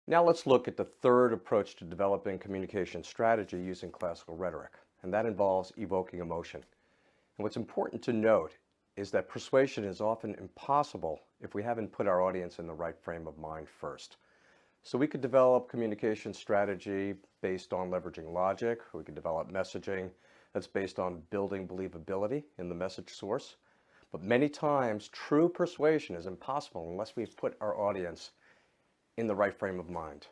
Now let's look at the third approach to developing communication strategy using classical rhetoric, and that involves evoking emotion. And what's important to note is that persuasion is often impossible if we haven't put our audience in the right frame of mind first. So we could develop communication strategy based on leveraging logic. We could develop messaging that's based on building believability in the message source. But many times, true persuasion is impossible unless we've put our audience in the right frame of mind.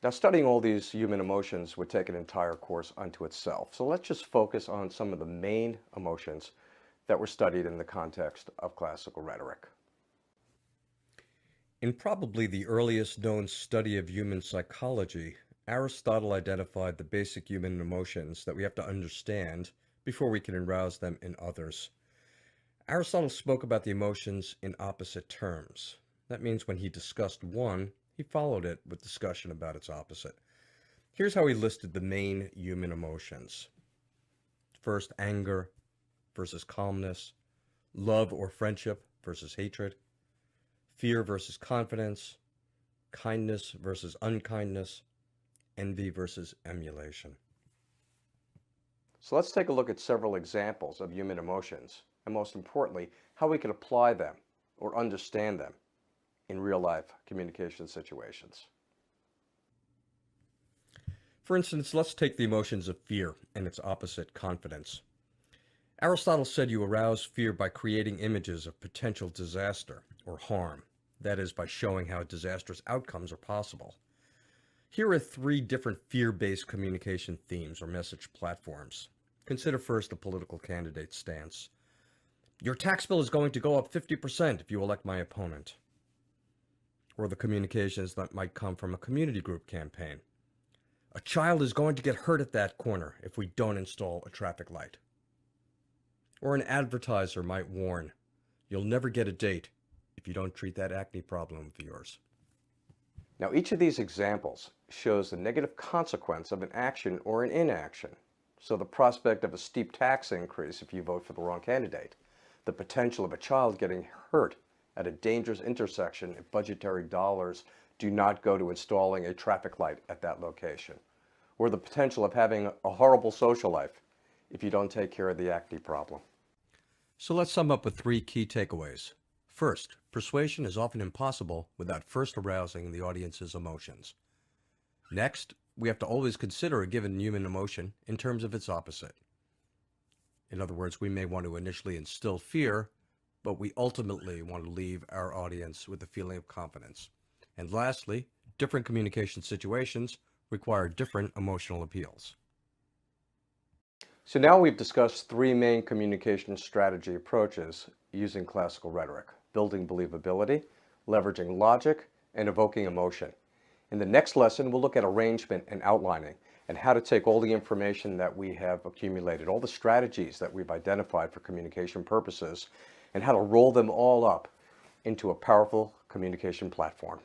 Now, studying all these human emotions would take an entire course unto itself. So let's just focus on some of the main emotions that were studied in the context of classical rhetoric. In probably the earliest known study of human psychology, Aristotle identified the basic human emotions that we have to understand before we can arouse them in others. Aristotle spoke about the emotions in opposite terms. That means when he discussed one, he followed it with discussion about its opposite. Here's how he listed the main human emotions. First, anger versus calmness, love or friendship versus hatred, fear versus confidence, kindness versus unkindness, envy versus emulation. So let's take a look at several examples of human emotions, and most importantly, how we can apply them or understand them in real-life communication situations. For instance, let's take the emotions of fear and its opposite, confidence. Aristotle said you arouse fear by creating images of potential disaster or harm, that is, by showing how disastrous outcomes are possible. Here are three different fear-based communication themes or message platforms. Consider first the political candidate's stance. Your tax bill is going to go up 50% if you elect my opponent. Or the communications that might come from a community group campaign. A child is going to get hurt at that corner if we don't install a traffic light. Or an advertiser might warn, you'll never get a date if you don't treat that acne problem of yours. Now, each of these examples shows the negative consequence of an action or an inaction. So the prospect of a steep tax increase if you vote for the wrong candidate, the potential of a child getting hurt at a dangerous intersection if budgetary dollars do not go to installing a traffic light at that location, or the potential of having a horrible social life if you don't take care of the acne problem. So let's sum up with three key takeaways. First, persuasion is often impossible without first arousing the audience's emotions. Next, we have to always consider a given human emotion in terms of its opposite. In other words, we may want to initially instill fear, but we ultimately want to leave our audience with a feeling of confidence. And lastly, different communication situations require different emotional appeals. So now we've discussed three main communication strategy approaches using classical rhetoric: building believability, leveraging logic, and evoking emotion. In the next lesson, we'll look at arrangement and outlining and how to take all the information that we have accumulated, all the strategies that we've identified for communication purposes, and how to roll them all up into a powerful communication platform.